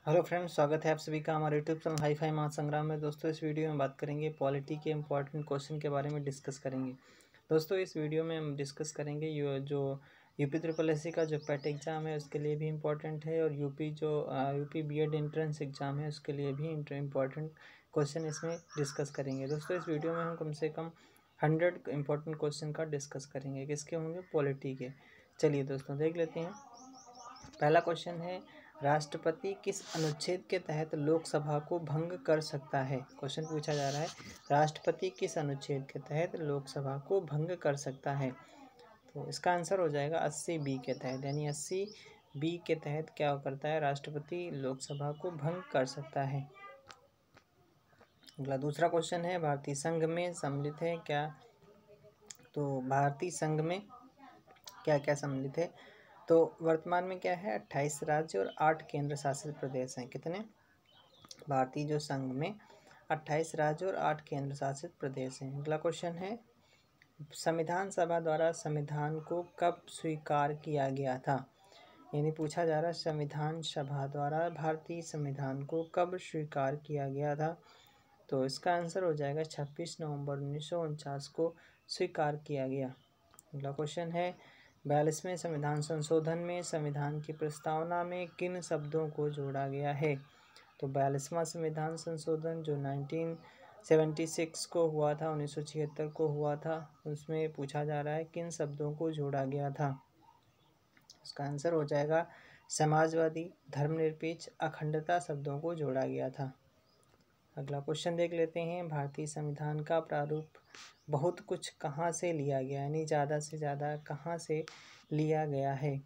Hello friends, स्वागत है आप सभी का हमारे यूट्यूब चैनल हाई फाई महासंग्राम में। दोस्तों, इस वीडियो में बात करेंगे पॉलिटी के इम्पोर्टेंट क्वेश्चन के बारे में डिस्कस करेंगे। दोस्तों, इस वीडियो में हम डिस्कस करेंगे जो यूपी ट्रिपल एस सी का जो पेट एग्ज़ाम है उसके लिए भी इम्पोर्टेंट है, और यूपी बीएड एंट्रेंस एग्ज़ाम है उसके लिए भी इम्पोर्टेंट क्वेश्चन इसमें डिस्कस करेंगे। दोस्तों, इस वीडियो में हम कम से कम 100 इम्पोर्टेंट क्वेश्चन का डिस्कस करेंगे। किसके होंगे? पॉलिटी के। चलिए दोस्तों, देख लेते हैं। पहला क्वेश्चन है, राष्ट्रपति किस अनुच्छेद के तहत लोकसभा को भंग कर सकता है? क्वेश्चन पूछा जा रहा है, राष्ट्रपति किस अनुच्छेद के तहत लोकसभा को भंग कर सकता है? तो इसका आंसर हो जाएगा 80B के तहत, यानी 80B के तहत क्या करता है? राष्ट्रपति लोकसभा को भंग कर सकता है। अगला दूसरा क्वेश्चन है, भारतीय संघ में सम्मिलित है क्या? तो भारतीय संघ में क्या क्या सम्मिलित है? तो वर्तमान में क्या है? 28 राज्य और 8 केंद्र शासित प्रदेश हैं। कितने? भारतीय जो संघ में 28 राज्य और 8 केंद्र शासित प्रदेश हैं। अगला क्वेश्चन है, संविधान सभा द्वारा संविधान को कब स्वीकार किया गया था? यानी पूछा जा रहा है, संविधान सभा द्वारा भारतीय संविधान को कब स्वीकार किया गया था? तो इसका आंसर हो जाएगा 26 नवंबर 1949 को स्वीकार किया गया। अगला क्वेश्चन है, 42वें संविधान संशोधन में संविधान की प्रस्तावना में किन शब्दों को जोड़ा गया है? तो 42वां संविधान संशोधन जो 1976 को हुआ था, 1976 को हुआ था, उसमें पूछा जा रहा है किन शब्दों को जोड़ा गया था? उसका आंसर हो जाएगा समाजवादी, धर्मनिरपेक्ष, अखंडता शब्दों को जोड़ा गया था। अगला क्वेश्चन देख लेते हैं, भारतीय संविधान का प्रारूप बहुत कुछ कहाँ से लिया गया, यानी ज़्यादा से ज़्यादा कहाँ से लिया गया है?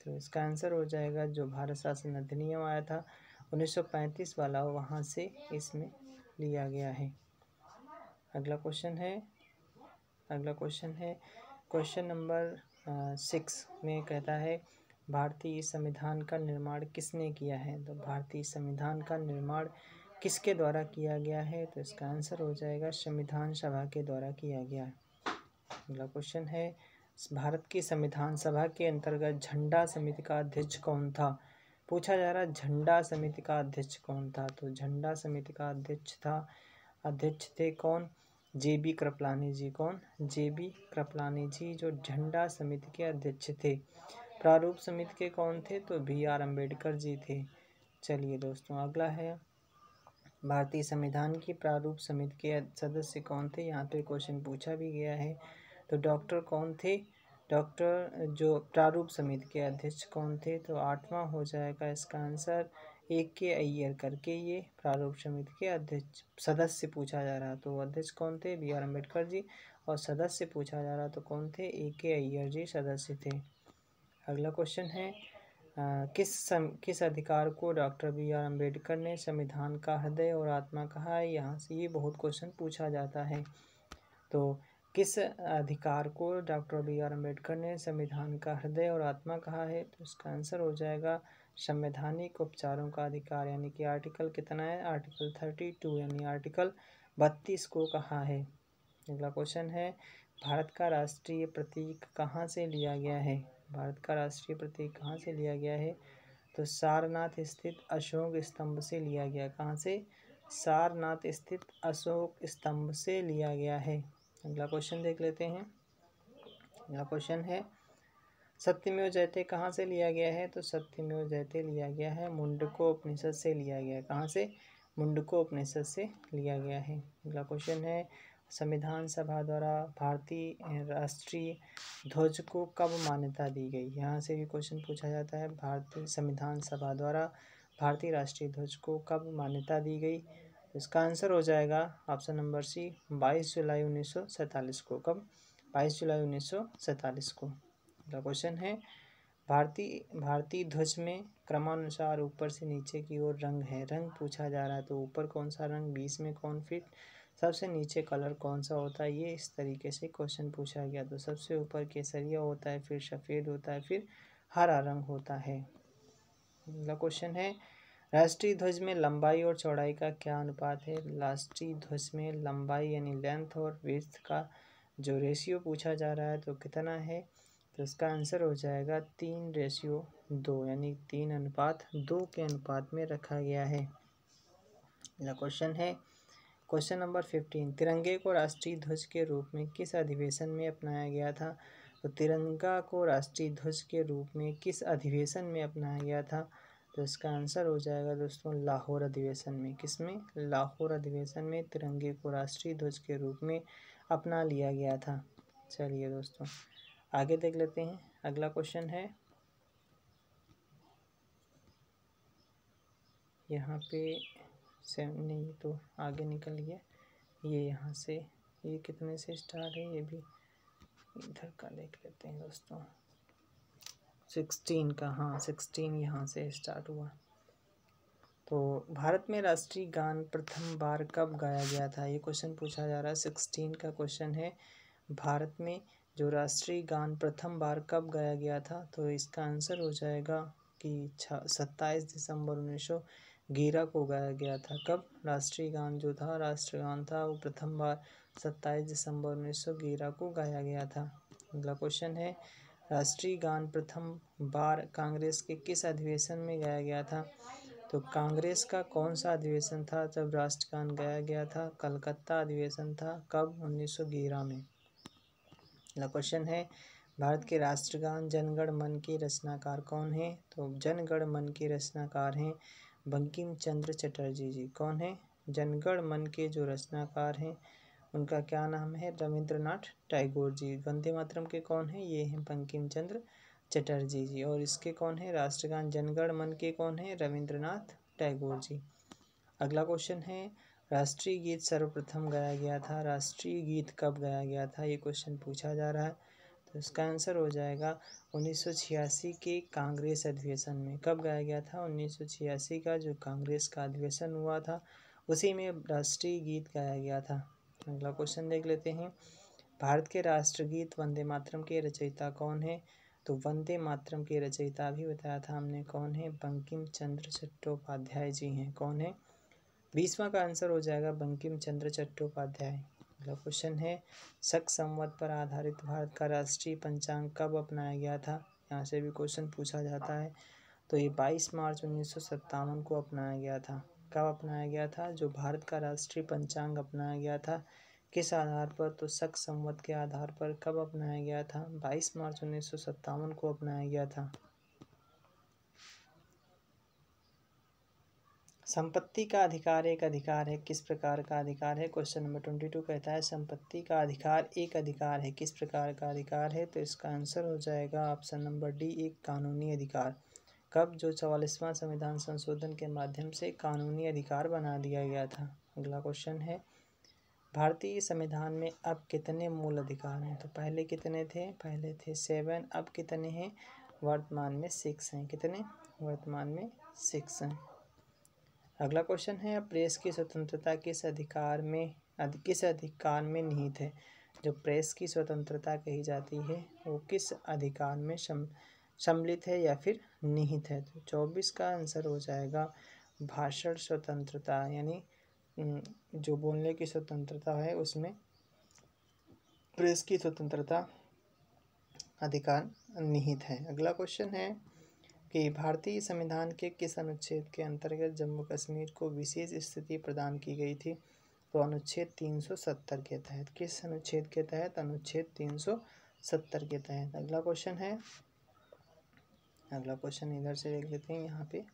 तो इसका आंसर हो जाएगा जो भारत शासन अधिनियम आया था 1935 वाला, वहाँ से इसमें लिया गया है। अगला क्वेश्चन है क्वेश्चन नंबर 6 में कहता है, भारतीय संविधान का निर्माण किसने किया है? तो भारतीय संविधान का निर्माण किसके द्वारा किया गया है? तो इसका आंसर हो जाएगा संविधान सभा के द्वारा किया गया है। अगला क्वेश्चन है, भारत की संविधान सभा के अंतर्गत झंडा समिति का अध्यक्ष कौन था? पूछा जा रहा है झंडा समिति का अध्यक्ष कौन था? तो झंडा समिति का अध्यक्ष थे कौन? JB कृपलानी जी। कौन? JB कृपलानी जी जो झंडा समिति के अध्यक्ष थे। प्रारूप समिति के कौन थे? तो BR अम्बेडकर जी थे। चलिए दोस्तों, अगला है, भारतीय संविधान की प्रारूप समिति के सदस्य कौन थे? यहाँ पे क्वेश्चन पूछा भी गया है। तो डॉक्टर कौन थे? डॉक्टर जो प्रारूप समिति के अध्यक्ष कौन थे? तो 8वां हो जाएगा इसका आंसर AK अय्यर करके ये प्रारूप समिति के अध्यक्ष सदस्य पूछा जा रहा। तो अध्यक्ष कौन थे? BR अम्बेडकर जी, और सदस्य पूछा जा रहा तो कौन थे? AK अय्यर जी सदस्य थे। अगला क्वेश्चन है, किस अधिकार को डॉक्टर BR अम्बेडकर ने संविधान का हृदय और आत्मा कहा है? यहाँ से ये बहुत क्वेश्चन पूछा जाता है। तो किस अधिकार को डॉक्टर BR अम्बेडकर ने संविधान का हृदय और आत्मा कहा है? तो इसका आंसर हो जाएगा संवैधानिक उपचारों का अधिकार, यानी कि आर्टिकल कितना है? आर्टिकल 32, यानी आर्टिकल 32 को कहा है। अगला क्वेश्चन है, भारत का राष्ट्रीय प्रतीक कहाँ से लिया गया है? भारत का राष्ट्रीय प्रतीक कहाँ से लिया गया है? तो सारनाथ स्थित अशोक स्तंभ से लिया गया। कहाँ से? सारनाथ स्थित अशोक स्तंभ से लिया गया है। अगला क्वेश्चन देख लेते हैं। अगला क्वेश्चन है, सत्यमेव जयते कहाँ से लिया गया है? तो सत्यमेव जयते लिया गया है मुंडको उपनिषद से लिया गया है। कहाँ से? मुंडको उपनिषद से लिया गया है। अगला क्वेश्चन है, संविधान सभा द्वारा भारतीय राष्ट्रीय ध्वज को कब मान्यता दी गई? यहाँ से भी क्वेश्चन पूछा जाता है, भारतीय संविधान सभा द्वारा भारतीय राष्ट्रीय ध्वज को कब मान्यता दी गई? इसका आंसर हो जाएगा ऑप्शन नंबर C, 22 जुलाई 1947 को। कब? 22 जुलाई 1947 को। अगला क्वेश्चन है, भारतीय ध्वज में क्रमानुसार ऊपर से नीचे की ओर रंग है। रंग पूछा जा रहा है, तो ऊपर कौन सा रंग, बीच में कौन, फिर सबसे नीचे कलर कौन सा होता है? ये इस तरीके से क्वेश्चन पूछा गया। तो सबसे ऊपर केसरिया होता है, फिर सफ़ेद होता है, फिर हरा रंग होता है। अगला क्वेश्चन है, राष्ट्रीय ध्वज में लंबाई और चौड़ाई का क्या अनुपात है? राष्ट्रीय ध्वज में लंबाई यानी लेंथ और विड्थ का जो रेशियो पूछा जा रहा है तो कितना है? तो इसका आंसर हो जाएगा 3:2। 3:2 यानी 3:2 के अनुपात में रखा गया है। अगला क्वेश्चन है क्वेश्चन नंबर 15, तिरंगे को राष्ट्रीय ध्वज के रूप में किस अधिवेशन में अपनाया गया था? तो तिरंगा को राष्ट्रीय ध्वज के रूप में किस अधिवेशन में अपनाया गया था? तो इसका आंसर हो जाएगा दोस्तों लाहौर अधिवेशन में। किसमें? लाहौर अधिवेशन में तिरंगे को राष्ट्रीय ध्वज के रूप में अपना लिया गया था। चलिए दोस्तों आगे देख लेते हैं। अगला क्वेश्चन है यहाँ पे सेम नहीं तो आगे निकल गया ये यहाँ से, ये कितने से स्टार्ट है ये भी इधर का देख लेते हैं दोस्तों। 16 का, हाँ 16 यहाँ से स्टार्ट हुआ। तो भारत में राष्ट्रीय गान प्रथम बार कब गाया गया था? ये क्वेश्चन पूछा जा रहा है। 16 का क्वेश्चन है भारत में जो राष्ट्रीय गान प्रथम बार कब गाया गया था? तो इसका आंसर हो जाएगा कि 27 दिसंबर 1911 को गाया गया था। कब? राष्ट्रीय गान जो था, राष्ट्रगान था, वो प्रथम बार 27 दिसंबर 1911 को गाया गया था। अगला क्वेश्चन है राष्ट्रीय गान प्रथम बार कांग्रेस के किस अधिवेशन में गाया गया था? तो कांग्रेस का कौन सा अधिवेशन था जब राष्ट्रगान गाया गया था? कलकत्ता अधिवेशन था। कब? 1911 में। अगला क्वेश्चन है भारत के राष्ट्रगान जनगण मन के रचनाकार कौन है? तो जनगण मन के रचनाकार हैं बंकिम चंद्र चटर्जी जी। कौन है? जनगण मन के जो रचनाकार हैं उनका क्या नाम है? रविंद्रनाथ टैगोर जी। वंदे मातरम के कौन है? ये हैं बंकिम चंद्र चटर्जी जी। और इसके कौन है? राष्ट्रगान जनगण मन के कौन है? रविंद्रनाथ टैगोर जी। अगला क्वेश्चन है राष्ट्रीय गीत सर्वप्रथम गाया गया था। राष्ट्रीय गीत कब गाया गया था? ये क्वेश्चन पूछा जा रहा है। तो इसका आंसर हो जाएगा 1986 के कांग्रेस अधिवेशन में। कब गाया गया था? 1986 का जो कांग्रेस का अधिवेशन हुआ था उसी में राष्ट्रीय गीत गाया गया था। अगला क्वेश्चन देख लेते हैं भारत के राष्ट्रगीत वंदे मातरम के रचयिता कौन है? तो वंदे मातरम के रचयिता भी बताया था हमने कौन है? बंकिम चंद्र चट्टोपाध्याय जी हैं। कौन है? 20वां का आंसर हो जाएगा बंकिम चंद्र चट्टोपाध्याय। अगला क्वेश्चन है शक संवत पर आधारित भारत का राष्ट्रीय पंचांग कब अपनाया गया था? यहाँ से भी क्वेश्चन पूछा जाता है। तो ये 22 मार्च 1957 को अपनाया गया था। कब अपनाया गया था? जो भारत का राष्ट्रीय पंचांग अपनाया गया था किस आधार पर? तो शक संवत के आधार पर। कब अपनाया गया था? 22 मार्च 1957 को अपनाया गया था। संपत्ति का अधिकार एक अधिकार है, किस प्रकार का अधिकार है? क्वेश्चन नंबर 22 कहता है संपत्ति का अधिकार एक अधिकार है, किस प्रकार का अधिकार है? तो इसका आंसर हो जाएगा ऑप्शन नंबर डी, एक कानूनी अधिकार। कब? जो 44वां संविधान संशोधन के माध्यम से कानूनी अधिकार बना दिया गया था। अगला क्वेश्चन है भारतीय संविधान में अब कितने मूल अधिकार हैं? तो पहले कितने थे? पहले थे 7, अब कितने हैं? वर्तमान में 6 हैं। कितने? वर्तमान में 6 हैं। अगला क्वेश्चन है प्रेस की स्वतंत्रता किस अधिकार में निहित है? जो प्रेस की स्वतंत्रता कही जाती है वो किस अधिकार में सम्मिलित है या फिर निहित है? तो 24 का आंसर हो जाएगा भाषण स्वतंत्रता, यानी जो बोलने की स्वतंत्रता है उसमें प्रेस की स्वतंत्रता अधिकार निहित है। अगला क्वेश्चन है कि भारतीय संविधान के किस अनुच्छेद के अंतर्गत जम्मू कश्मीर को विशेष स्थिति प्रदान की गई थी? तो अनुच्छेद 370 के तहत। किस अनुच्छेद के तहत? अनुच्छेद 370 के तहत। अगला क्वेश्चन है, अगला क्वेश्चन इधर से देख लेते हैं यहाँ पे।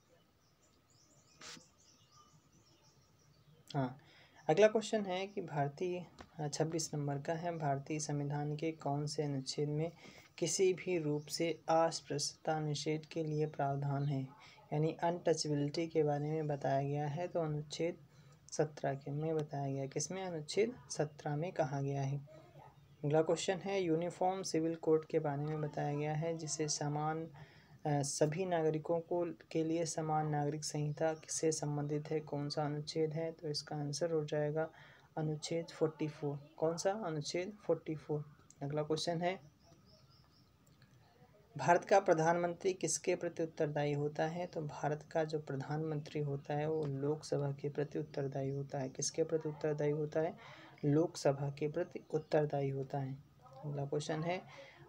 हाँ, अगला क्वेश्चन है कि भारतीय 26 नंबर का है, भारतीय संविधान के कौन से अनुच्छेद में किसी भी रूप से अस्पृश्यता निषेध के लिए प्रावधान है, यानी अनटचेबिलिटी के बारे में बताया गया है? तो अनुच्छेद 17 के में बताया गया। किसमें? अनुच्छेद 17 में कहा गया है। अगला क्वेश्चन है यूनिफॉर्म सिविल कोड के बारे में बताया गया है जिसे सभी नागरिकों के लिए समान नागरिक संहिता से संबंधित है। कौन सा अनुच्छेद है? तो इसका आंसर हो जाएगा अनुच्छेद 44। कौन सा? अनुच्छेद 44। अगला क्वेश्चन है भारत का प्रधानमंत्री किसके प्रति उत्तरदायी होता है? तो भारत का जो प्रधानमंत्री होता है वो लोकसभा के प्रति उत्तरदायी होता है। किसके प्रति उत्तरदायी होता है? लोकसभा के प्रति उत्तरदायी होता है। अगला क्वेश्चन है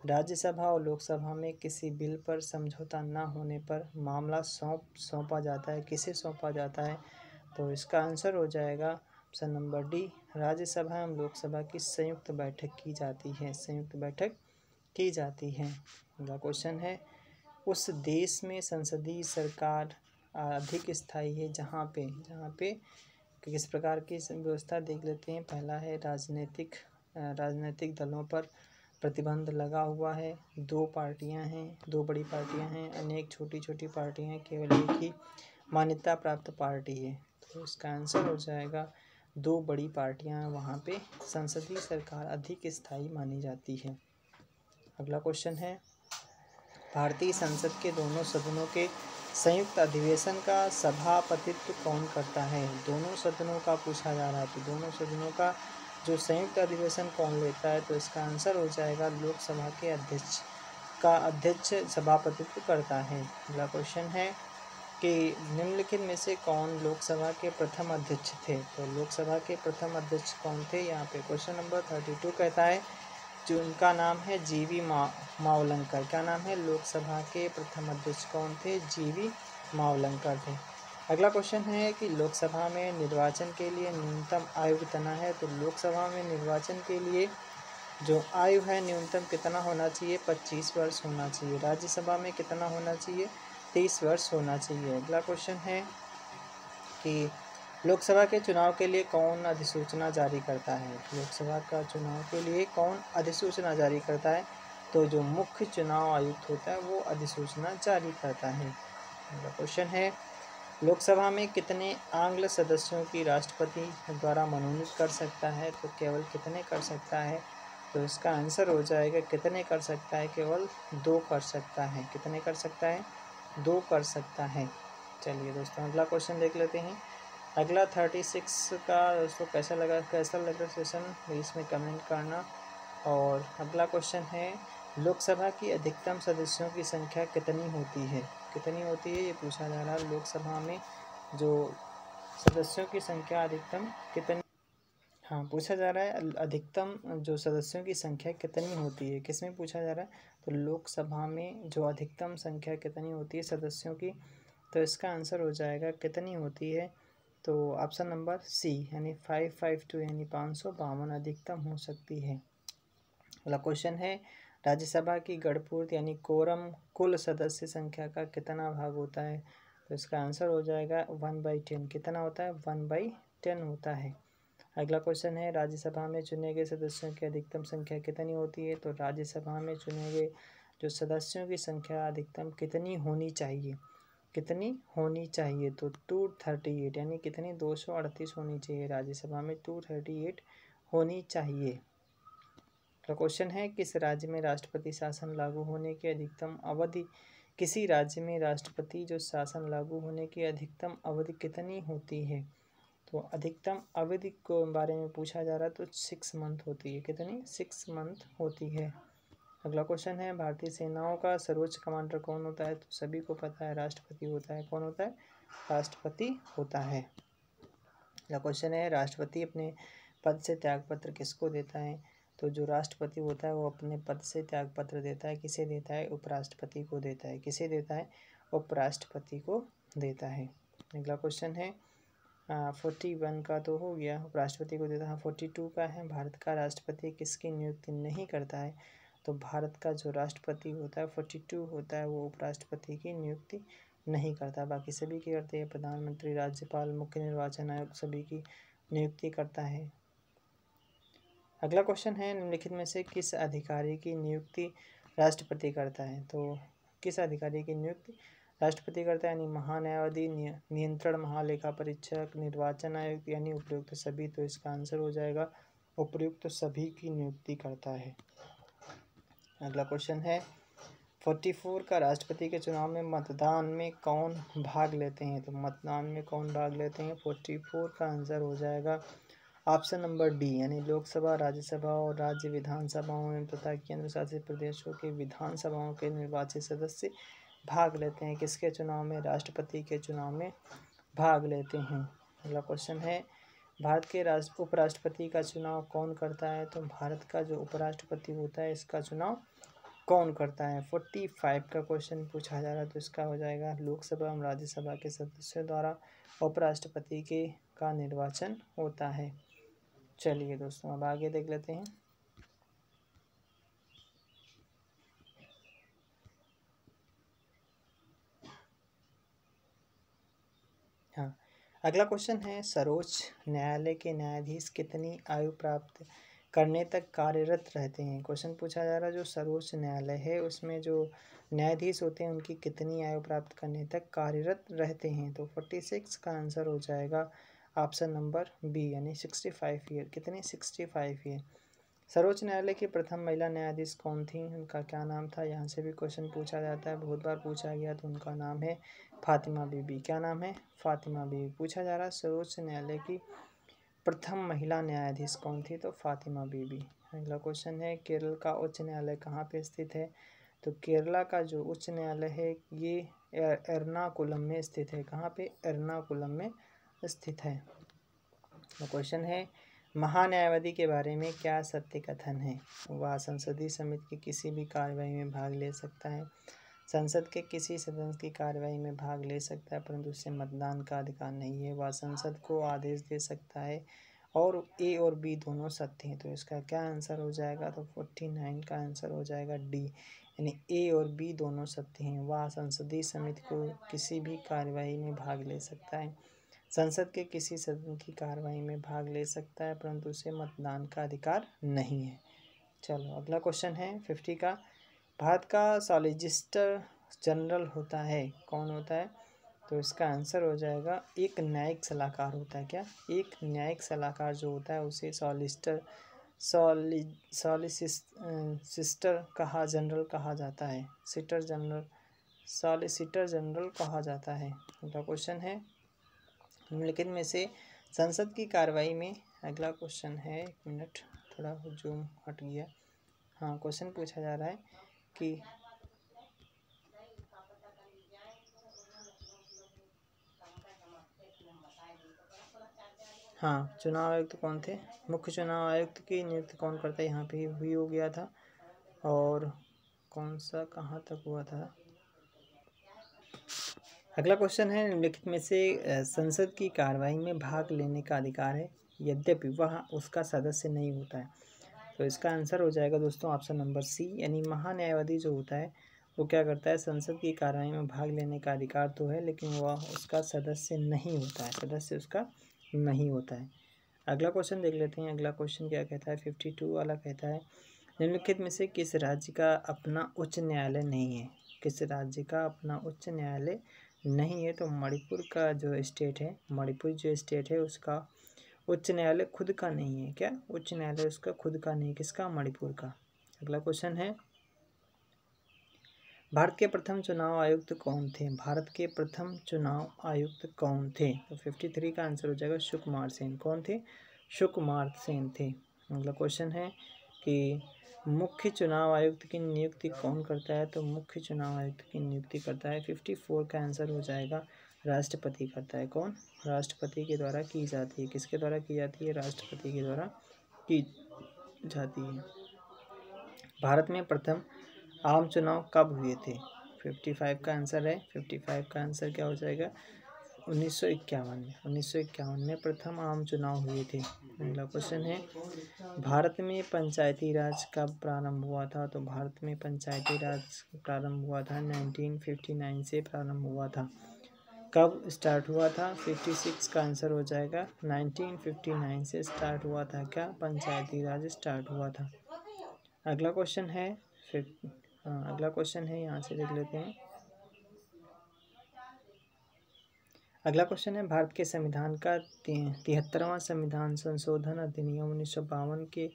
राज्यसभा और लोकसभा में किसी बिल पर समझौता न होने पर मामला सौंपा जाता है, किसे सौंपा जाता है? तो इसका आंसर हो जाएगा ऑप्शन नंबर डी, राज्यसभा एवं लोकसभा की संयुक्त बैठक की जाती है, संयुक्त बैठक की जाती है। अगला क्वेश्चन है, उस देश में संसदीय सरकार अधिक स्थायी है जहाँ पे किस प्रकार की व्यवस्था देख लेते हैं। पहला है राजनीतिक दलों पर प्रतिबंध लगा हुआ है, दो बड़ी पार्टियां हैं, अनेक छोटी छोटी पार्टियां हैं, केवल एक ही मान्यता प्राप्त पार्टी है। तो इसका आंसर हो जाएगा दो बड़ी पार्टियां, वहाँ पे संसदीय सरकार अधिक स्थायी मानी जाती है। अगला क्वेश्चन है, भारतीय संसद के दोनों सदनों के संयुक्त अधिवेशन का सभापतित्व कौन करता है? दोनों सदनों का पूछा जा रहा है, तो दोनों सदनों का जो संयुक्त अधिवेशन कौन लेता है? तो इसका आंसर हो जाएगा लोकसभा के अध्यक्ष सभापतित्व करता है। अगला क्वेश्चन है कि निम्नलिखित में से कौन लोकसभा के प्रथम अध्यक्ष थे? तो लोकसभा के प्रथम अध्यक्ष कौन थे? यहाँ पे क्वेश्चन नंबर 32 कहता है जो उनका नाम है जीवी मावलंकर। क्या नाम है? लोकसभा के प्रथम अध्यक्ष कौन थे? जीवी मावलंकर थे। अगला क्वेश्चन है कि लोकसभा में निर्वाचन के लिए न्यूनतम आयु कितना है? तो लोकसभा में निर्वाचन के लिए जो आयु है न्यूनतम कितना होना चाहिए? 25 वर्ष होना चाहिए। राज्यसभा में कितना होना चाहिए? 30 वर्ष होना चाहिए। अगला क्वेश्चन है कि लोकसभा के चुनाव के लिए कौन अधिसूचना जारी करता है? लोकसभा का चुनाव के लिए कौन अधिसूचना जारी करता है? तो जो मुख्य चुनाव आयुक्त होता है वो अधिसूचना जारी करता है। अगला क्वेश्चन है, लोकसभा में कितने आंग्ल सदस्यों की राष्ट्रपति द्वारा मनोनीत कर सकता है? तो केवल कितने कर सकता है? तो इसका आंसर हो जाएगा कितने कर सकता है? केवल 2 कर सकता है। कितने कर सकता है? 2 कर सकता है। चलिए दोस्तों अगला क्वेश्चन देख लेते हैं। अगला 36 का दोस्तों कैसा लगा सेशन इसमें कमेंट करना। और अगला क्वेश्चन है, लोकसभा की अधिकतम सदस्यों की संख्या कितनी होती है? कितनी होती है ये पूछा जा रहा है। लोकसभा में जो सदस्यों की संख्या अधिकतम कितनी, हाँ पूछा जा रहा है अधिकतम जो सदस्यों की संख्या कितनी होती है, किसमें पूछा जा रहा है? तो लोकसभा में जो अधिकतम संख्या कितनी होती है सदस्यों की, तो इसका आंसर हो जाएगा कितनी होती है? तो ऑप्शन नंबर सी यानी 552 यानी 552 अधिकतम हो सकती है। अगला क्वेश्चन है, राज्यसभा की गणपूर्ति यानी कोरम कुल सदस्य संख्या का कितना भाग होता है? तो इसका आंसर हो जाएगा 1/10। कितना होता है? 1/10 होता है। अगला क्वेश्चन है, राज्यसभा में चुने गए सदस्यों की अधिकतम संख्या कितनी होती है? तो राज्यसभा में चुने गए जो सदस्यों की संख्या अधिकतम कितनी होनी चाहिए? कितनी होनी चाहिए? तो 238 यानी कितनी 238 होनी चाहिए। राज्यसभा में 238 होनी चाहिए। तो क्वेश्चन है, किस राज्य में राष्ट्रपति शासन लागू होने की अधिकतम अवधि, किसी राज्य में राष्ट्रपति जो शासन लागू होने की अधिकतम अवधि कितनी होती है? तो अधिकतम अवधि को बारे में पूछा जा रहा है तो 6 मंथ होती है। कितनी? 6 मंथ होती है। अगला क्वेश्चन है, भारतीय सेनाओं का सर्वोच्च कमांडर कौन होता है? तो सभी को पता है राष्ट्रपति होता है। कौन होता है? राष्ट्रपति होता है। अगला क्वेश्चन है, राष्ट्रपति अपने पद से त्यागपत्र किसको देता है? तो जो राष्ट्रपति होता है वो अपने पद से त्यागपत्र देता है। किसे देता है? उपराष्ट्रपति को देता है। किसे देता है? उपराष्ट्रपति को देता है। अगला क्वेश्चन है 41 का तो हो गया, उपराष्ट्रपति को देता है। 42 का है, भारत का राष्ट्रपति किसकी नियुक्ति नहीं करता है? तो भारत का जो राष्ट्रपति होता है 42 होता है वो उपराष्ट्रपति की नियुक्ति नहीं करता, बाकी सभी की करते हैं। प्रधानमंत्री, राज्यपाल, मुख्य निर्वाचन आयोग सभी की नियुक्ति करता है। अगला क्वेश्चन है, निम्नलिखित में से किस अधिकारी की नियुक्ति राष्ट्रपति करता है? तो किस अधिकारी की नियुक्ति राष्ट्रपति करता है? यानी महान्यायवादी, नियंत्रण महालेखा परीक्षक, निर्वाचन आयुक्त यानी उपयुक्त सभी। तो इसका आंसर हो जाएगा उपयुक्त सभी की नियुक्ति करता है। अगला क्वेश्चन है 44 का, राष्ट्रपति के चुनाव में मतदान में कौन भाग लेते हैं? तो मतदान में कौन भाग लेते हैं? 44 का आंसर हो जाएगा ऑप्शन नंबर डी यानी लोकसभा, राज्यसभा और राज्य विधानसभाओं में तथा केंद्र शासित प्रदेशों के विधानसभाओं के निर्वाचित सदस्य भाग लेते हैं। किसके चुनाव में? राष्ट्रपति के चुनाव में भाग लेते हैं। अगला क्वेश्चन है, भारत के उपराष्ट्रपति का चुनाव कौन करता है? तो भारत का जो उपराष्ट्रपति होता है इसका चुनाव कौन करता है? 45 का क्वेश्चन पूछा जा रहा है, तो इसका हो जाएगा लोकसभा एवं राज्यसभा के सदस्यों द्वारा उपराष्ट्रपति के का निर्वाचन होता है। चलिए दोस्तों, अब आगे देख लेते हैं। हाँ, अगला क्वेश्चन है, सर्वोच्च न्यायालय के न्यायाधीश कितनी आयु प्राप्त करने तक कार्यरत रहते हैं? क्वेश्चन पूछा जा रहा है जो सर्वोच्च न्यायालय है उसमें जो न्यायाधीश होते हैं उनकी कितनी आयु प्राप्त करने तक कार्यरत रहते हैं? तो 46 का आंसर हो जाएगा ऑप्शन नंबर बी, यानी 65 ईयर। कितनी? 65 ईयर। सर्वोच्च न्यायालय की प्रथम महिला न्यायाधीश कौन थी? उनका क्या नाम था? यहाँ से भी क्वेश्चन पूछा जाता है, बहुत बार पूछा गया। तो उनका नाम है फातिमा बीबी। क्या नाम है? फातिमा बीबी। पूछा जा रहा है सर्वोच्च न्यायालय की प्रथम महिला न्यायाधीश कौन थी? तो फातिमा बीबी। अगला क्वेश्चन है, केरल का उच्च न्यायालय कहाँ पे स्थित है? तो केरला का जो उच्च न्यायालय है ये एर्नाकुलम में स्थित है। कहाँ पे? एर्नाकुलम में स्थित है। क्वेश्चन है, महान्यायवादी के बारे में क्या सत्य कथन है? वह संसदीय समिति की किसी भी कार्यवाही में भाग ले सकता है, संसद के किसी सदस्य की कार्यवाही में भाग ले सकता है, परंतु उसे मतदान का अधिकार नहीं है। वह संसद को आदेश दे सकता है, और ए और बी दोनों सत्य हैं। तो इसका क्या आंसर हो जाएगा? तो 49 का आंसर हो जाएगा डी, यानी ए और बी दोनों सत्य हैं। वह संसदीय समिति को किसी भी कार्यवाही में भाग ले सकता है, संसद के किसी सदन की कार्यवाही में भाग ले सकता है, परंतु उसे मतदान का अधिकार नहीं है। चलो, अगला क्वेश्चन है 50 का, भारत का सॉलिसिटर जनरल होता है, कौन होता है? तो इसका आंसर हो जाएगा एक न्यायिक सलाहकार होता है। क्या? एक न्यायिक सलाहकार जो होता है उसे सॉलिसिटर कहा जनरल कहा जाता है, सिटर जनरल, सॉलिसिटर जनरल कहा जाता है। अगला क्वेश्चन है, निम्नलिखित में से संसद की कार्रवाई में, अगला क्वेश्चन है, एक मिनट थोड़ा जूम हट गया। हाँ, क्वेश्चन पूछा जा रहा है कि हाँ, चुनाव आयुक्त कौन थे? मुख्य चुनाव आयुक्त की नियुक्ति कौन करता है? यहाँ पे हुई हो गया था, और कौन सा कहाँ तक हुआ था? अगला क्वेश्चन है, निम्नलिखित में से संसद की कार्रवाई में भाग लेने का अधिकार है यद्यपि वह उसका सदस्य नहीं होता है। तो इसका आंसर हो जाएगा दोस्तों ऑप्शन नंबर सी, यानी महान्यायवादी जो होता है वो क्या करता है? संसद की कार्रवाई में भाग लेने का अधिकार तो है, लेकिन वह उसका सदस्य नहीं होता है, सदस्य उसका नहीं होता है। अगला क्वेश्चन देख लेते हैं। अगला क्वेश्चन क्या कहता है? 52 वाला कहता है, निम्नलिखित में से किस राज्य का अपना उच्च न्यायालय नहीं है? किस राज्य का अपना उच्च न्यायालय नहीं है? तो मणिपुर का जो स्टेट है, मणिपुर जो स्टेट है उसका उच्च न्यायालय खुद का नहीं है। क्या? उच्च न्यायालय उसका खुद का नहीं। किसका? मणिपुर का। अगला क्वेश्चन है, भारत के प्रथम चुनाव आयुक्त कौन थे? भारत के प्रथम चुनाव आयुक्त कौन थे? तो 53 का आंसर हो जाएगा सुकुमार सेन। कौन थे? सुकुमार सेन थे। अगला क्वेश्चन है कि मुख्य चुनाव आयुक्त की नियुक्ति कौन करता है? तो मुख्य चुनाव आयुक्त की नियुक्ति करता है, 54 का आंसर हो जाएगा राष्ट्रपति करता है। कौन? राष्ट्रपति के द्वारा की जाती है। किसके द्वारा की जाती है? राष्ट्रपति के द्वारा की जाती है। भारत में प्रथम आम चुनाव कब हुए थे? 55 का आंसर है, 55 का आंसर क्या हो जाएगा? 1951 में। 1951 में प्रथम आम चुनाव हुए थे। अगला क्वेश्चन है, भारत में पंचायती राज कब प्रारंभ हुआ था? तो भारत में पंचायती राज प्रारंभ हुआ था 1959 से प्रारंभ हुआ था। कब स्टार्ट हुआ था? 56 का आंसर हो जाएगा 1959 से स्टार्ट हुआ था। क्या? पंचायती राज स्टार्ट हुआ था। अगला क्वेश्चन है अगला क्वेश्चन है, यहाँ से देख लेते हैं। अगला क्वेश्चन है, भारत के संविधान का 73वां संविधान संशोधन अधिनियम 1952 के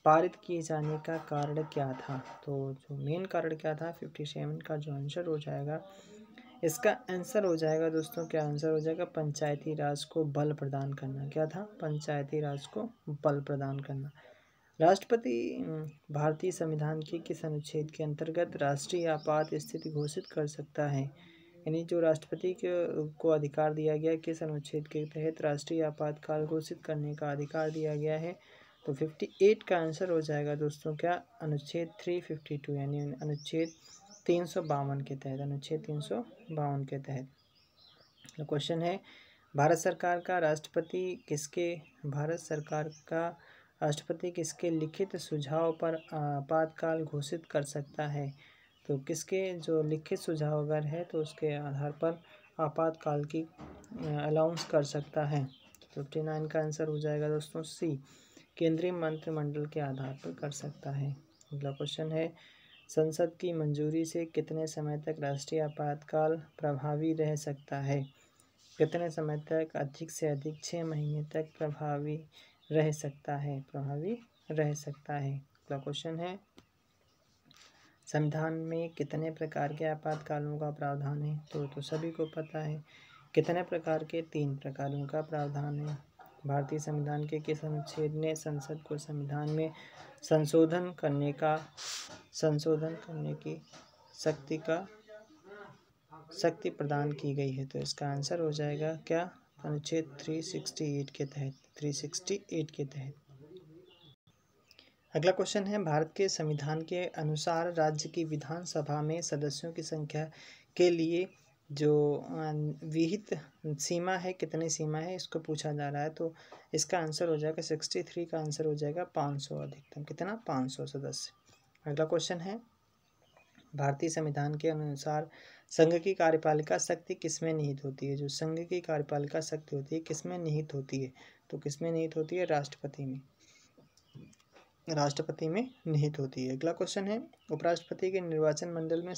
पारित किए जाने का कारण क्या था? तो जो मेन कारण क्या था? 57 का जो आंसर हो जाएगा, इसका आंसर हो जाएगा दोस्तों, क्या आंसर हो जाएगा? पंचायती राज को बल प्रदान करना। क्या था? पंचायती राज को बल प्रदान करना। राष्ट्रपति भारतीय संविधान के किस अनुच्छेद के अंतर्गत राष्ट्रीय आपात स्थिति घोषित कर सकता है? यानी जो राष्ट्रपति को अधिकार दिया गया, किस अनुच्छेद के तहत राष्ट्रीय आपातकाल घोषित करने का अधिकार दिया गया है? तो 58 का आंसर हो जाएगा दोस्तों क्या, अनुच्छेद 352 यानी अनुच्छेद 352 के तहत, अनुच्छेद 352 के तहत। तो क्वेश्चन है, भारत सरकार का राष्ट्रपति किसके लिखित सुझाव पर आपातकाल घोषित कर सकता है। तो किसके जो लिखित सुझाव अगर है तो उसके आधार पर आपातकाल की अलाउंस कर सकता है। 59 का आंसर हो जाएगा दोस्तों सी, केंद्रीय मंत्रिमंडल के आधार पर कर सकता है। अगला क्वेश्चन है, संसद की मंजूरी से कितने समय तक राष्ट्रीय आपातकाल प्रभावी रह सकता है। कितने समय तक, अधिक से अधिक 6 महीने तक प्रभावी रह सकता है, प्रभावी रह सकता है। अगला क्वेश्चन है, संविधान में कितने प्रकार के आपातकालों का प्रावधान है। तो सभी को पता है कितने प्रकार के, 3 प्रकारों का प्रावधान है। भारतीय संविधान के किस अनुच्छेद ने संसद को संविधान में संशोधन करने की शक्ति प्रदान की गई है। तो इसका आंसर हो जाएगा क्या, अनुच्छेद 368 के तहत, 368 के तहत। अगला क्वेश्चन है, भारत के संविधान के अनुसार राज्य की विधानसभा में सदस्यों की संख्या के लिए जो विहित सीमा है, कितनी सीमा है, इसको पूछा जा रहा है। तो इसका आंसर हो जाएगा 63 का आंसर हो जाएगा 500, अधिकतम कितना, 500 सदस्य। अगला क्वेश्चन है, भारतीय संविधान के अनुसार संघ की कार्यपालिका शक्ति किसमें निहित होती है। जो संघ की कार्यपालिका शक्ति होती है किसमें निहित होती है। तो किसमें निहित होती है, राष्ट्रपति में, राष्ट्रपति में निहित होती है। अगला क्वेश्चन है, उपराष्ट्रपति के निर्वाचन मंडल में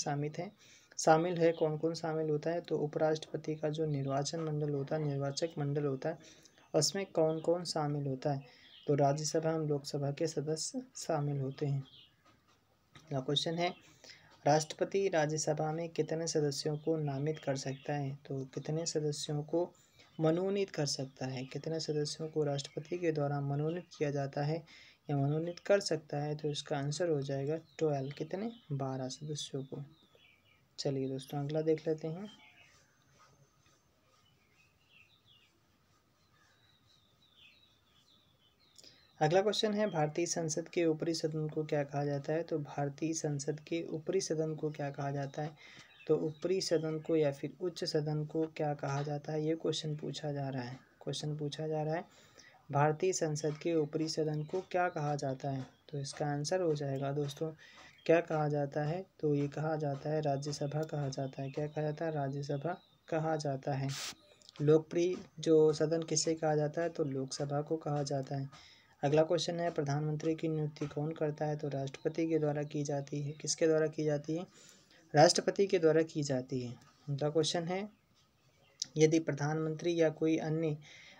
शामिल है कौन कौन शामिल होता है। तो उपराष्ट्रपति का जो निर्वाचन मंडल होता है, निर्वाचक मंडल होता है, उसमें कौन कौन शामिल होता है। तो राज्यसभा एवं लोकसभा के सदस्य शामिल होते हैं। अगला क्वेश्चन है, राष्ट्रपति राज्यसभा में कितने सदस्यों को नामित कर सकता है। तो कितने सदस्यों को मनोनीत कर सकता है, कितने सदस्यों को राष्ट्रपति के द्वारा मनोनीत किया जाता है या मनोनीत कर सकता है। तो इसका आंसर हो जाएगा 12, कितने, 12 सदस्यों को। चलिए दोस्तों अगला देख लेते हैं। अगला क्वेश्चन है, भारतीय संसद के ऊपरी सदन को क्या कहा जाता है। तो भारतीय संसद के ऊपरी सदन को क्या कहा जाता है। तो ऊपरी सदन को या फिर उच्च सदन को क्या कहा जाता है, ये क्वेश्चन पूछा जा रहा है। क्वेश्चन पूछा जा रहा है, भारतीय संसद के ऊपरी सदन को क्या कहा जाता है। तो इसका आंसर हो जाएगा दोस्तों, क्या कहा जाता है। तो ये कहा जाता है राज्यसभा कहा जाता है। क्या कहा जाता है, राज्यसभा कहा जाता है। लोकप्रिय जो सदन किसे कहा जाता है। तो लोकसभा को कहा जाता है। अगला क्वेश्चन है, प्रधानमंत्री की नियुक्ति कौन करता है। तो राष्ट्रपति के द्वारा की जाती है। किसके द्वारा की जाती है, राष्ट्रपति के द्वारा की जाती है। अगला क्वेश्चन है, यदि प्रधानमंत्री या कोई अन्य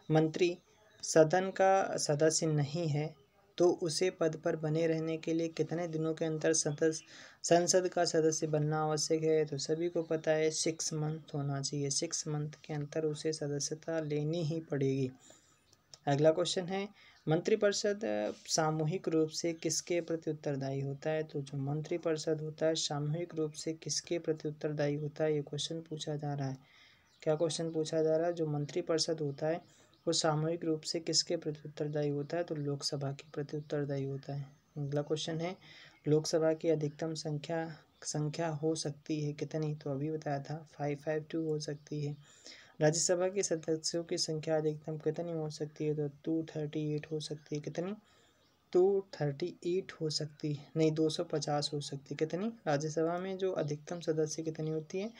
मंत्री सदन का सदस्य नहीं है तो उसे पद पर बने रहने के लिए कितने दिनों के अंतर संसद का सदस्य बनना आवश्यक है। तो सभी को पता है 6 मंथ होना चाहिए, 6 मंथ के अंतर उसे सदस्यता लेनी ही पड़ेगी। अगला क्वेश्चन है, मंत्रिपरिषद सामूहिक रूप से किसके प्रति उत्तरदायी होता है। तो जो मंत्रिपरिषद होता है सामूहिक रूप से किसके प्रति उत्तरदायी होता है, ये क्वेश्चन पूछा जा रहा है। क्या क्वेश्चन पूछा जा रहा है, जो मंत्रिपरिषद होता है वो सामूहिक रूप से किसके प्रति उत्तरदायी होता है। तो लोकसभा के प्रति उत्तरदायी होता है। अगला क्वेश्चन है, लोकसभा की अधिकतम संख्या हो सकती है कितनी। तो अभी बताया था 552 हो सकती है। राज्यसभा के सदस्यों की संख्या अधिकतम कितनी हो सकती है। तो 238 हो सकती है। कितनी, 238 हो सकती है, नहीं 250 हो सकती है। कितनी, राज्यसभा में जो अधिकतम सदस्य कितनी होती है,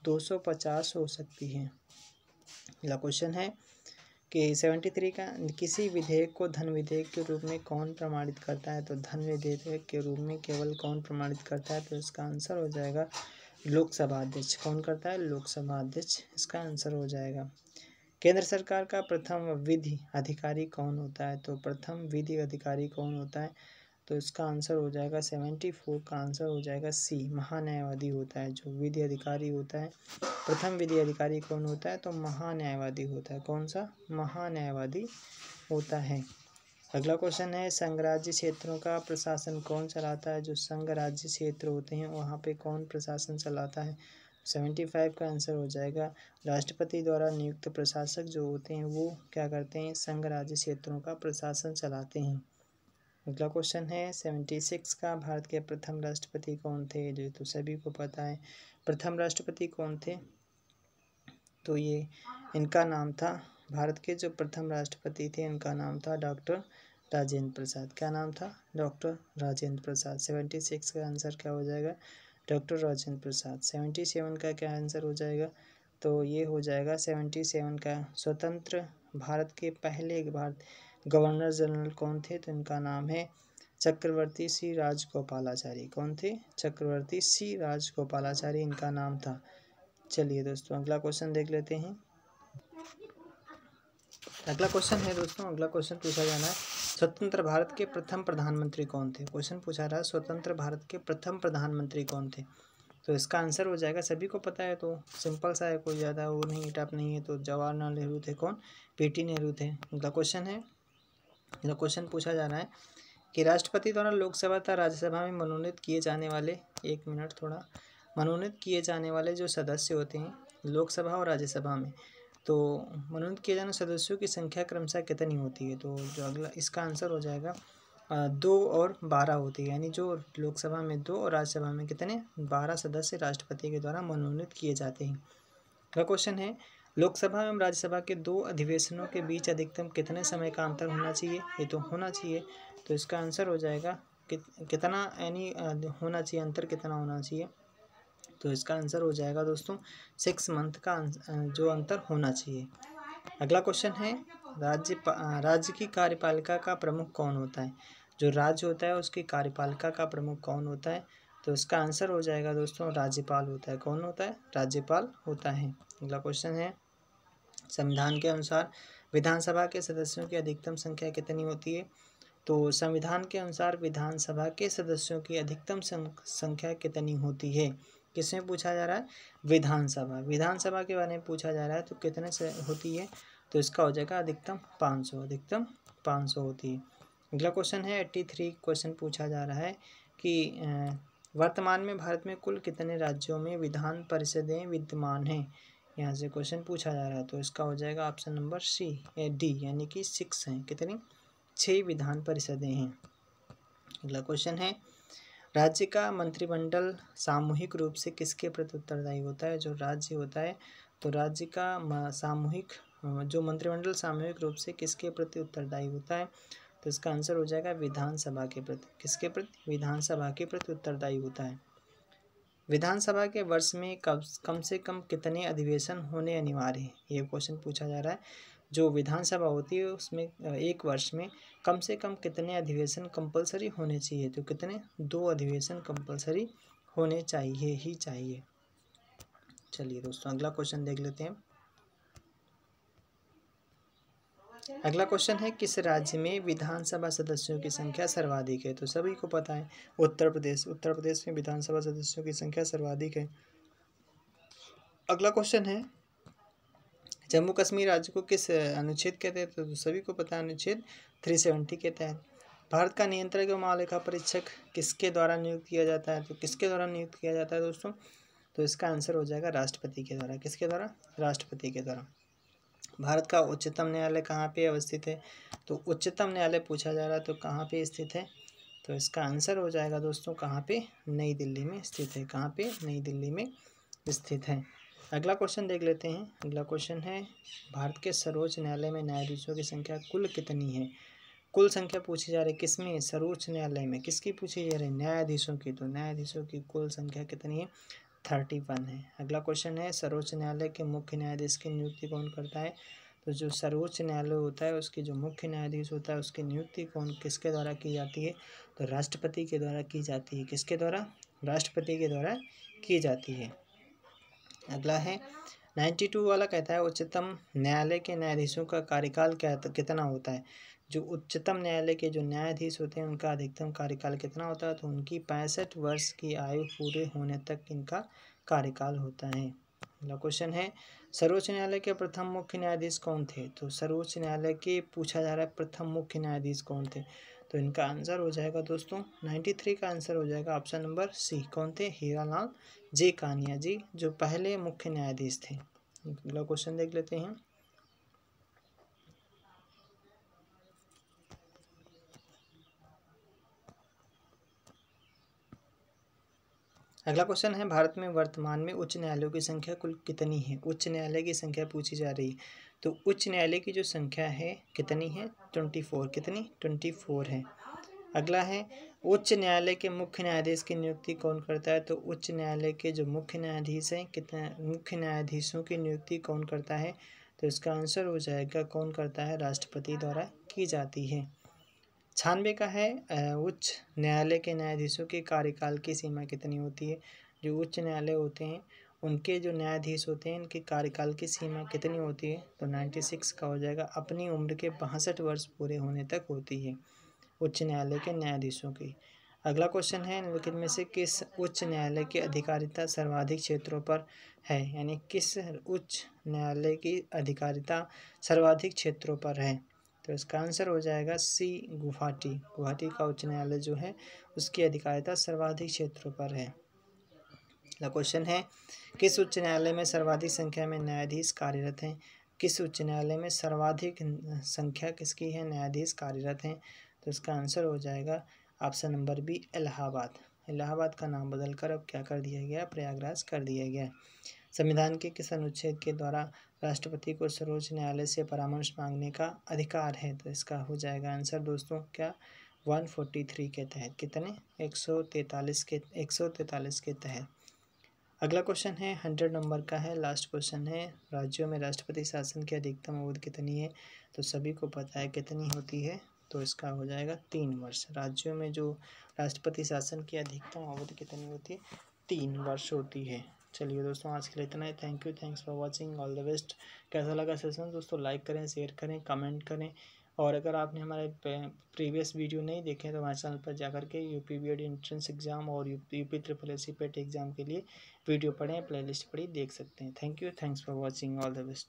250 हो सकती है। अगला क्वेश्चन है कि 73 का, किसी विधेयक को धन विधेयक के रूप में कौन प्रमाणित करता है। तो धन विधेयक के रूप में केवल कौन प्रमाणित करता है। तो इसका आंसर हो जाएगा लोकसभा अध्यक्ष। कौन करता है, लोकसभा अध्यक्ष, इसका आंसर हो जाएगा। केंद्र सरकार का प्रथम विधि अधिकारी कौन होता है। तो प्रथम विधि अधिकारी कौन होता है। तो इसका आंसर हो जाएगा 74 का आंसर हो जाएगा सी, महान्यायवादी होता है। जो विधि अधिकारी होता है, प्रथम विधि अधिकारी कौन होता है। तो महान्यायवादी होता है। कौन सा, महान्यायवादी होता है। अगला क्वेश्चन है, संघ राज्य क्षेत्रों का प्रशासन कौन चलाता है। जो संघ राज्य क्षेत्र होते हैं वहाँ पे कौन प्रशासन चलाता है। 75 का आंसर हो जाएगा, राष्ट्रपति द्वारा नियुक्त प्रशासक जो होते हैं वो क्या करते हैं, संघ राज्य क्षेत्रों का प्रशासन चलाते हैं। अगला क्वेश्चन है 76 का, भारत के प्रथम राष्ट्रपति कौन थे? जो तो सभी को पता है। प्रथम राष्ट्रपति कौन थे? तो ये इनका नाम था, भारत के जो प्रथम राष्ट्रपति थे इनका नाम था डॉक्टर राजेंद्र प्रसाद। क्या नाम था? डॉक्टर राजेंद्र प्रसाद। 76 का आंसर क्या हो जाएगा? डॉक्टर राजेंद्र प्रसाद। 77 का क्या आंसर हो जाएगा? तो ये हो जाएगा 77 का, स्वतंत्र भारत के पहले गवर्नर जनरल कौन थे? तो इनका नाम है चक्रवर्ती सी राजगोपालाचारी। कौन थे? चक्रवर्ती सी राजगोपालाचारी इनका नाम था। चलिए दोस्तों अगला क्वेश्चन देख लेते हैं। अगला क्वेश्चन है दोस्तों, अगला क्वेश्चन पूछा जाना है, स्वतंत्र भारत के प्रथम प्रधानमंत्री कौन थे? क्वेश्चन पूछा रहा है स्वतंत्र भारत के प्रथम प्रधानमंत्री कौन थे? तो इसका आंसर हो जाएगा, सभी को पता है, तो सिंपल सा है, कोई ज़्यादा वो नहीं टफ नहीं है, तो जवाहरलाल नेहरू थे। कौन? पीटी नेहरू थे। अगला क्वेश्चन है, अगला क्वेश्चन पूछा जा रहा है कि राष्ट्रपति द्वारा लोकसभा तथा राज्यसभा में मनोनीत किए जाने वाले, एक मिनट थोड़ा, मनोनीत किए जाने वाले जो सदस्य होते हैं लोकसभा और राज्यसभा में, तो मनोनीत किए जाने सदस्यों की संख्या क्रमशः कितनी होती है? तो जो अगला इसका आंसर हो जाएगा 2 और 12 होती है, यानी जो लोकसभा में 2 और राज्यसभा में कितने 12 सदस्य राष्ट्रपति के द्वारा मनोनीत किए जाते हैं। अगला क्वेश्चन है, लोकसभा एवं राज्यसभा के 2 अधिवेशनों के बीच अधिकतम कितने समय का अंतर होना चाहिए? ये तो होना चाहिए, तो इसका आंसर हो जाएगा कितना, यानी होना चाहिए, अंतर कितना होना चाहिए? तो इसका आंसर हो जाएगा दोस्तों 6 मंथ का जो अंतर होना चाहिए। अगला क्वेश्चन है, राज्य की कार्यपालिका का प्रमुख कौन होता है? जो राज्य होता है उसकी कार्यपालिका का प्रमुख कौन होता है? तो इसका आंसर हो जाएगा दोस्तों राज्यपाल होता है। कौन होता है? राज्यपाल होता है। अगला क्वेश्चन है, संविधान के अनुसार विधानसभा के सदस्यों की अधिकतम संख्या कितनी होती है? तो संविधान के अनुसार विधानसभा के सदस्यों की अधिकतम संख्या कितनी होती है? किसमें पूछा जा रहा है? विधानसभा, विधानसभा के बारे में पूछा जा रहा है, तो कितने से होती है? तो इसका हो जाएगा अधिकतम 500, अधिकतम 500 होती है। अगला क्वेश्चन है 83 क्वेश्चन पूछा जा रहा है कि वर्तमान में भारत में कुल कितने राज्यों में विधान परिषदें विद्यमान हैं? यहाँ से क्वेश्चन पूछा जा रहा है, तो इसका हो जाएगा ऑप्शन नंबर डी, यानी कि 6 हैं। कितनी? 6 विधान परिषदें हैं। अगला क्वेश्चन है, राज्य का मंत्रिमंडल सामूहिक रूप से किसके प्रति उत्तरदायी होता है? जो राज्य होता है, तो राज्य का सामूहिक जो मंत्रिमंडल सामूहिक रूप से किसके प्रति उत्तरदायी होता है? तो इसका आंसर हो जाएगा विधानसभा के प्रति। किसके प्रति? विधानसभा के प्रति उत्तरदायी होता है। विधानसभा के वर्ष में कम से कम कितने अधिवेशन होने अनिवार्य है? ये क्वेश्चन पूछा जा रहा है। जो विधानसभा होती है उसमें एक वर्ष में कम से कम कितने अधिवेशन कंपलसरी होने चाहिए? तो कितने? 2 अधिवेशन कंपलसरी होने चाहिए ही चाहिए। चलिए दोस्तों अगला क्वेश्चन देख लेते हैं। अगला क्वेश्चन है, किस राज्य में विधानसभा सदस्यों की संख्या सर्वाधिक है? तो सभी को पता है उत्तर प्रदेश, उत्तर प्रदेश में विधानसभा सदस्यों की संख्या सर्वाधिक है। अगला क्वेश्चन है, जम्मू कश्मीर राज्य को किस अनुच्छेद के तहत? तो सभी को पता है अनुच्छेद 370 के तहत। भारत का नियंत्रक एवं महालेखा परीक्षक किसके द्वारा नियुक्त किया जाता है? तो किसके द्वारा नियुक्त किया जाता है दोस्तों? तो इसका आंसर हो जाएगा राष्ट्रपति के द्वारा। किसके द्वारा? राष्ट्रपति के द्वारा। भारत का उच्चतम न्यायालय कहाँ पे अवस्थित है? तो उच्चतम न्यायालय पूछा जा रहा है, तो कहाँ पे स्थित है? तो इसका आंसर हो जाएगा दोस्तों कहाँ पे? नई दिल्ली में स्थित है। कहाँ पे? नई दिल्ली में स्थित है। अगला क्वेश्चन देख लेते हैं। अगला क्वेश्चन है, भारत के सर्वोच्च न्यायालय में न्यायाधीशों की संख्या कुल कितनी है? कुल संख्या पूछी जा रही है किसमें? सर्वोच्च न्यायालय में। किसकी पूछी जा रही है? न्यायाधीशों की। तो न्यायाधीशों की कुल संख्या कितनी है? 31 है। अगला क्वेश्चन है, सर्वोच्च न्यायालय के मुख्य न्यायाधीश की नियुक्ति कौन करता है? तो जो सर्वोच्च न्यायालय होता है उसकी जो मुख्य न्यायाधीश होता है उसकी नियुक्ति किसके द्वारा की जाती है? तो राष्ट्रपति के द्वारा की जाती है। किसके द्वारा? राष्ट्रपति के द्वारा की जाती है। अगला है 92 वाला, कहता है उच्चतम न्यायालय के न्यायाधीशों का कार्यकाल कितना होता है? जो उच्चतम न्यायालय के जो न्यायाधीश होते हैं उनका अधिकतम कार्यकाल कितना होता है? तो उनकी 65 वर्ष की आयु पूरे होने तक इनका कार्यकाल होता है। अगला क्वेश्चन है, सर्वोच्च न्यायालय के प्रथम मुख्य न्यायाधीश कौन थे? तो सर्वोच्च न्यायालय के पूछा जा रहा है प्रथम मुख्य न्यायाधीश कौन थे? तो इनका आंसर हो जाएगा दोस्तों 93 का आंसर हो जाएगा ऑप्शन नंबर सी। कौन थे? हीरालाल जे कानिया जी जो पहले मुख्य न्यायाधीश थे। अगला क्वेश्चन देख लेते हैं। अगला क्वेश्चन है, भारत में वर्तमान में उच्च न्यायालयों की संख्या कुल कितनी है? उच्च न्यायालय की संख्या पूछी जा रही है। तो उच्च न्यायालय की जो संख्या है कितनी है? 24। कितनी? 24 है। अगला है, उच्च न्यायालय के मुख्य न्यायाधीश की नियुक्ति कौन करता है? तो उच्च न्यायालय के जो मुख्य न्यायाधीश हैं, कितने मुख्य न्यायाधीशों की नियुक्ति कौन करता है? तो इसका आंसर हो जाएगा, कौन करता है? राष्ट्रपति द्वारा की जाती है। 96 का है, उच्च न्यायालय के न्यायाधीशों के कार्यकाल की सीमा कितनी होती है? जो उच्च न्यायालय होते हैं उनके जो न्यायाधीश होते हैं इनके कार्यकाल की सीमा कितनी होती है? तो 96 का हो जाएगा, अपनी उम्र के 62 वर्ष पूरे होने तक होती है उच्च न्यायालय के न्यायाधीशों की। अगला क्वेश्चन है, निम्नलिखित में से किस उच्च न्यायालय की अधिकारिता सर्वाधिक क्षेत्रों पर है? यानी किस उच्च न्यायालय की अधिकारिता सर्वाधिक क्षेत्रों पर है? तो इसका आंसर हो जाएगा सी, गुवाहाटी। गुवाहाटी का उच्च न्यायालय जो है उसकी अधिकारिता सर्वाधिक क्षेत्रों पर है। अगला क्वेश्चन है, किस उच्च न्यायालय में सर्वाधिक संख्या में न्यायाधीश कार्यरत हैं? किस उच्च न्यायालय में सर्वाधिक संख्या किसकी है? न्यायाधीश कार्यरत हैं। तो इसका आंसर हो जाएगा option number B, Allahabad. Allahabad का नाम बदलकर अब क्या कर दिया गया? प्रयागराज कर दिया गया। संविधान के किस अनुच्छेद के द्वारा राष्ट्रपति को सर्वोच्च न्यायालय से परामर्श मांगने का अधिकार है? तो इसका हो जाएगा आंसर दोस्तों क्या? 143 के तहत। कितने? 143 के तहत। अगला क्वेश्चन है 100 नंबर का है, लास्ट क्वेश्चन है, राज्यों में राष्ट्रपति शासन की अधिकतम अवधि कितनी है? तो सभी को पता है कितनी होती है। तो इसका हो जाएगा 3 वर्ष। राज्यों में जो राष्ट्रपति शासन की अधिकतम अवधि कितनी होती है? 3 वर्ष होती है। चलिए दोस्तों, आज के लिए इतना ही। Thank you, thanks for watching, all the best. कैसा लगा सेशन दोस्तों? लाइक करें, शेयर करें, कमेंट करें। और अगर आपने हमारे प्रीवियस वीडियो नहीं देखे तो हमारे चैनल पर जाकर के यूपी बीएड एंट्रेंस एग्जाम और UP triple S C PET exam के लिए वीडियो पढ़ें, प्लेलिस्ट पढ़ी देख सकते हैं। Thank you, thanks for watching, all the best.